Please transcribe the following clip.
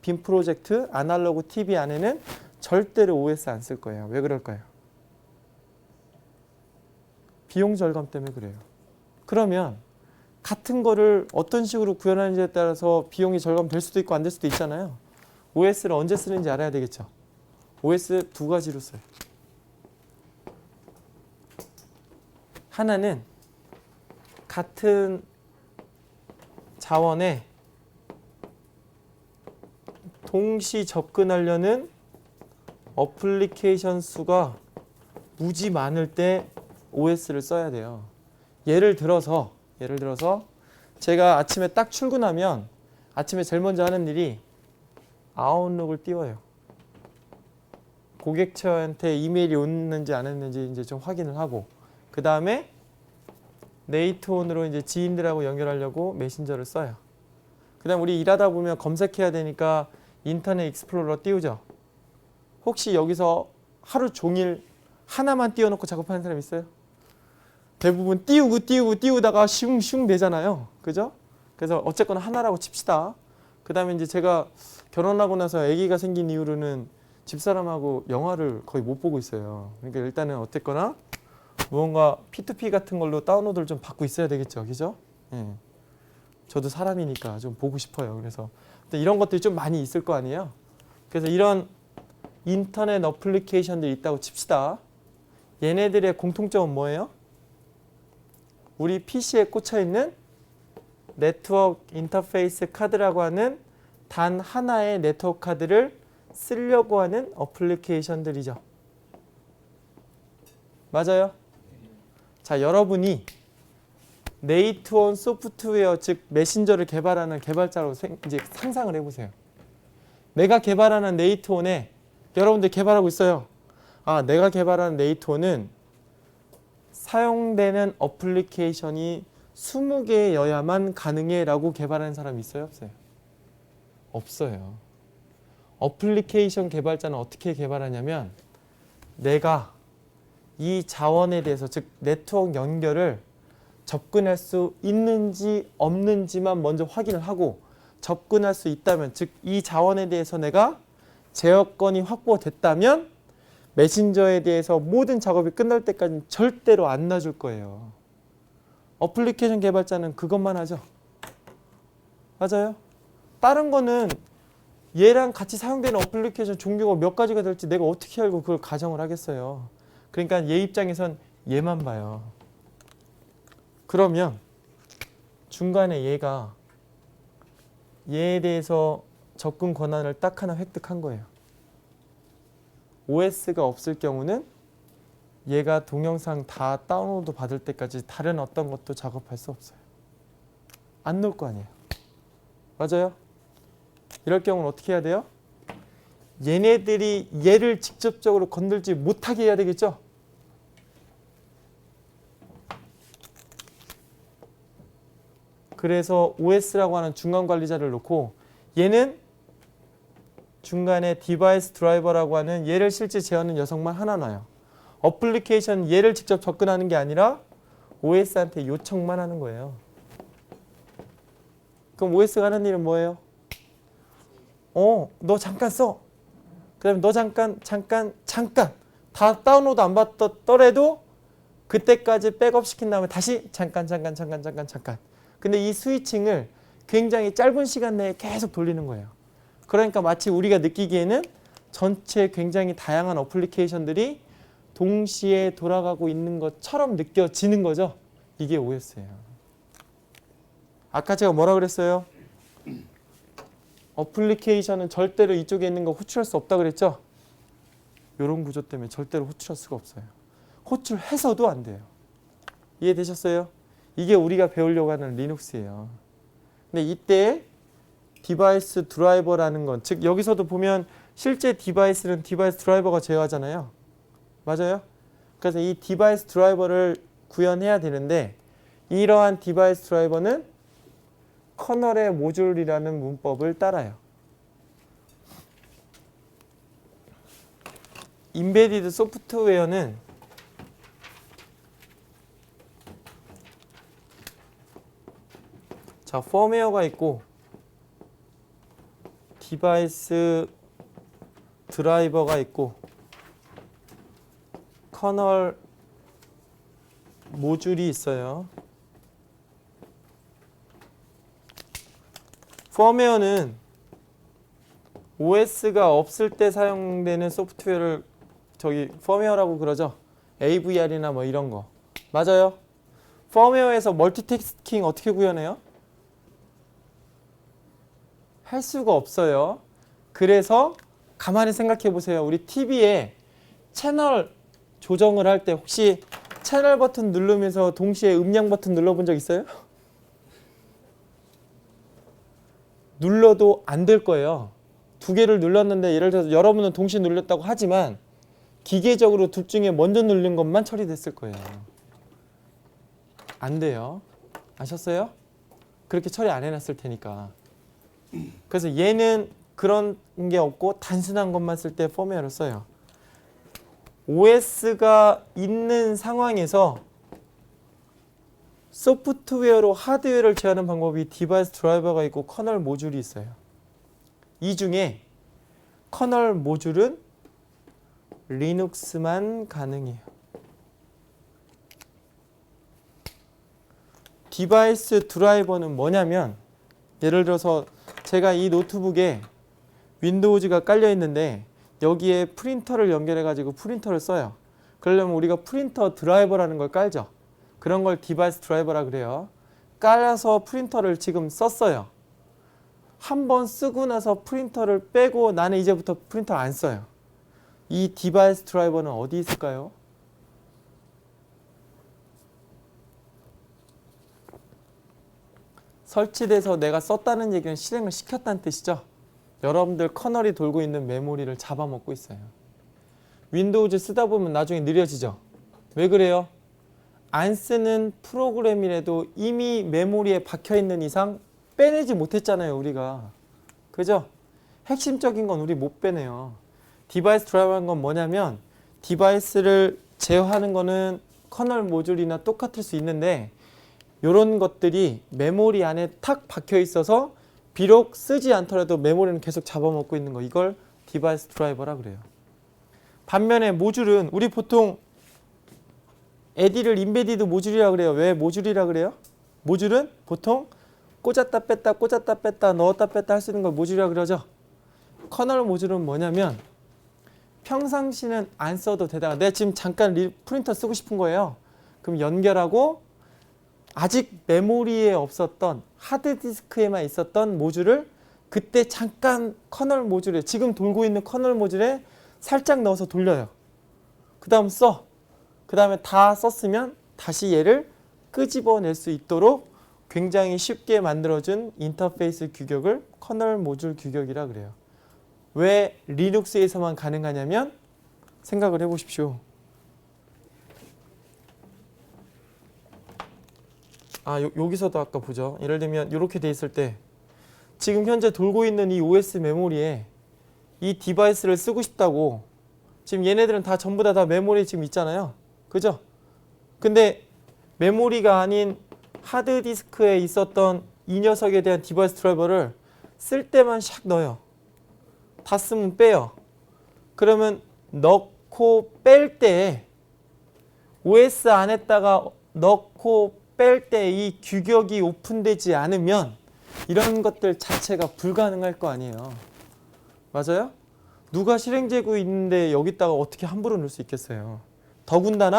빔 프로젝트 아날로그 TV 안에는 절대로 OS 안 쓸 거예요. 왜 그럴까요? 비용 절감 때문에 그래요. 그러면 같은 거를 어떤 식으로 구현하는지에 따라서 비용이 절감될 수도 있고 안 될 수도 있잖아요. OS를 언제 쓰는지 알아야 되겠죠. OS 두 가지로 써요. 하나는 같은 자원에 동시 접근하려는 어플리케이션 수가 무지 많을 때 OS를 써야 돼요. 예를 들어서 제가 아침에 딱 출근하면 아침에 제일 먼저 하는 일이 아웃룩을 띄워요. 고객처한테 이메일이 왔는지 안 왔는지 이제 좀 확인을 하고, 그 다음에 네이트온으로 이제 지인들하고 연결하려고 메신저를 써요. 그 다음 우리 일하다 보면 검색해야 되니까 인터넷 익스플로러 띄우죠. 혹시 여기서 하루 종일 하나만 띄워놓고 작업하는 사람 있어요? 대부분 띄우다가 슝슝 되잖아요. 그죠? 그래서 어쨌거나 하나라고 칩시다. 그 다음에 이제 제가 결혼하고 나서 아기가 생긴 이후로는 집사람하고 영화를 거의 못 보고 있어요. 그러니까 일단은 어쨌거나 무언가 P2P 같은 걸로 다운로드를 좀 받고 있어야 되겠죠. 그죠? 예. 저도 사람이니까 좀 보고 싶어요. 그래서 이런 것들이 좀 많이 있을 거 아니에요. 그래서 이런 인터넷 어플리케이션들이 있다고 칩시다. 얘네들의 공통점은 뭐예요? 우리 PC에 꽂혀있는 네트워크 인터페이스 카드라고 하는 단 하나의 네트워크 카드를 쓰려고 하는 어플리케이션들이죠. 맞아요? 자, 여러분이 네이트온 소프트웨어, 즉 메신저를 개발하는 개발자로 이제 상상을 해보세요. 내가 개발하는 네이트온에 여러분들 개발하고 있어요. 아, 내가 개발하는 네이트온은 사용되는 어플리케이션이 20개여야만 가능해 라고 개발하는 사람이 있어요? 없어요? 없어요. 어플리케이션 개발자는 어떻게 개발하냐면 내가 이 자원에 대해서, 즉 네트워크 연결을 접근할 수 있는지 없는지만 먼저 확인을 하고, 접근할 수 있다면, 즉 이 자원에 대해서 내가 제어권이 확보됐다면 메신저에 대해서 모든 작업이 끝날 때까지는 절대로 안 놔줄 거예요. 어플리케이션 개발자는 그것만 하죠. 맞아요? 다른 거는 얘랑 같이 사용되는 어플리케이션 종류가 몇 가지가 될지 내가 어떻게 알고 그걸 가정을 하겠어요. 그러니까 얘 입장에선 얘만 봐요. 그러면 중간에 얘가 얘에 대해서 접근 권한을 딱 하나 획득한 거예요. OS가 없을 경우는 얘가 동영상 다 다운로드 받을 때까지 다른 어떤 것도 작업할 수 없어요. 안 놓을 거 아니에요. 맞아요? 이럴 경우는 어떻게 해야 돼요? 얘네들이 얘를 직접적으로 건들지 못하게 해야 되겠죠? 그래서 OS라고 하는 중간 관리자를 놓고 얘는 중간에 디바이스 드라이버라고 하는 얘를 실제 제어하는 녀석만 하나 놔요. 어플리케이션 얘를 직접 접근하는 게 아니라 OS한테 요청만 하는 거예요. 그럼 OS가 하는 일은 뭐예요? 너 잠깐 써. 그 다음에 너 잠깐 다 다운로드 안 받더라도 그때까지 백업 시킨 다음에 다시 잠깐. 근데 이 스위칭을 굉장히 짧은 시간 내에 계속 돌리는 거예요. 그러니까 마치 우리가 느끼기에는 전체 굉장히 다양한 어플리케이션들이 동시에 돌아가고 있는 것처럼 느껴지는 거죠. 이게 OS예요. 아까 제가 뭐라 그랬어요? 어플리케이션은 절대로 이쪽에 있는 거 호출할 수 없다 그랬죠? 이런 구조 때문에 절대로 호출할 수가 없어요. 호출해서도 안 돼요. 이해되셨어요? 이게 우리가 배우려고 하는 리눅스예요. 근데 이때 디바이스 드라이버라는 건, 즉 여기서도 보면 실제 디바이스는 디바이스 드라이버가 제어하잖아요. 맞아요? 그래서 이 디바이스 드라이버를 구현해야 되는데 이러한 디바이스 드라이버는 커널의 모듈이라는 문법을 따라요. 임베디드 소프트웨어는 자, 펌웨어가 있고 디바이스 드라이버가 있고 커널 모듈이 있어요. 펌웨어는 OS가 없을 때 사용되는 소프트웨어를 펌웨어라고 그러죠. AVR이나 뭐 이런 거. 맞아요. 펌웨어에서 멀티태스킹 어떻게 구현해요? 할 수가 없어요. 그래서 가만히 생각해 보세요. 우리 TV에 채널 조정을 할 때 혹시 채널 버튼 누르면서 동시에 음량 버튼 눌러본 적 있어요? 눌러도 안 될 거예요. 두 개를 눌렀는데 예를 들어서 여러분은 동시에 눌렀다고 하지만 기계적으로 둘 중에 먼저 누른 것만 처리됐을 거예요. 안 돼요. 아셨어요? 그렇게 처리 안 해놨을 테니까. 그래서 얘는 그런 게 없고 단순한 것만 쓸 때 펌웨어를 써요. OS가 있는 상황에서 소프트웨어로 하드웨어를 제어하는 방법이 디바이스 드라이버가 있고 커널 모듈이 있어요. 이 중에 커널 모듈은 리눅스만 가능해요. 디바이스 드라이버는 뭐냐면 예를 들어서 제가 이 노트북에 윈도우즈가 깔려 있는데 여기에 프린터를 연결해 가지고 프린터를 써요. 그러려면 우리가 프린터 드라이버라는 걸 깔죠. 그런 걸 디바이스 드라이버라 그래요. 깔아서 프린터를 지금 썼어요. 한 번 쓰고 나서 프린터를 빼고 나는 이제부터 프린터를 안 써요. 이 디바이스 드라이버는 어디 있을까요? 설치돼서 내가 썼다는 얘기는 실행을 시켰다는 뜻이죠. 여러분들 커널이 돌고 있는 메모리를 잡아먹고 있어요. 윈도우즈 쓰다 보면 나중에 느려지죠. 왜 그래요? 안 쓰는 프로그램이라도 이미 메모리에 박혀있는 이상 빼내지 못했잖아요, 우리가. 그죠? 핵심적인 건 우리 못 빼내요. 디바이스 드라이버라는 건 뭐냐면 디바이스를 제어하는 거는 커널 모듈이나 똑같을 수 있는데 이런 것들이 메모리 안에 탁 박혀 있어서 비록 쓰지 않더라도 메모리는 계속 잡아먹고 있는 거, 이걸 디바이스 드라이버라 그래요. 반면에 모듈은 우리 보통 에디를 인베디드 모듈이라 그래요. 왜 모듈이라 그래요? 모듈은 보통 꽂았다 뺐다 넣었다 뺐다 할 수 있는 걸 모듈이라 그러죠. 커널 모듈은 뭐냐면 평상시는 안 써도 되다가 내가 지금 잠깐 프린터 쓰고 싶은 거예요. 그럼 연결하고 아직 메모리에 없었던 하드디스크에만 있었던 모듈을 그때 잠깐 커널 모듈에 지금 돌고 있는 커널 모듈에 살짝 넣어서 돌려요. 그 다음 써. 그 다음에 다 썼으면 다시 얘를 끄집어낼 수 있도록 굉장히 쉽게 만들어준 인터페이스 규격을 커널 모듈 규격이라 그래요. 왜 리눅스에서만 가능하냐면 생각을 해보십시오. 여기서도 아까 보죠. 예를 들면 이렇게 돼 있을 때 지금 현재 돌고 있는 이 OS 메모리에 이 디바이스를 쓰고 싶다고 지금 얘네들은 다 전부 다 메모리에 지금 있잖아요. 그죠? 근데 메모리가 아닌 하드디스크에 있었던 이 녀석에 대한 디바이스 드라이버를 쓸 때만 샥 넣어요. 다 쓰면 빼요. 그러면 넣고 뺄 때 OS 안에다가 넣고 뺄 때 이 규격이 오픈되지 않으면 이런 것들 자체가 불가능할 거 아니에요. 맞아요? 누가 실행되고 있는데 여기다가 어떻게 함부로 넣을 수 있겠어요. 더군다나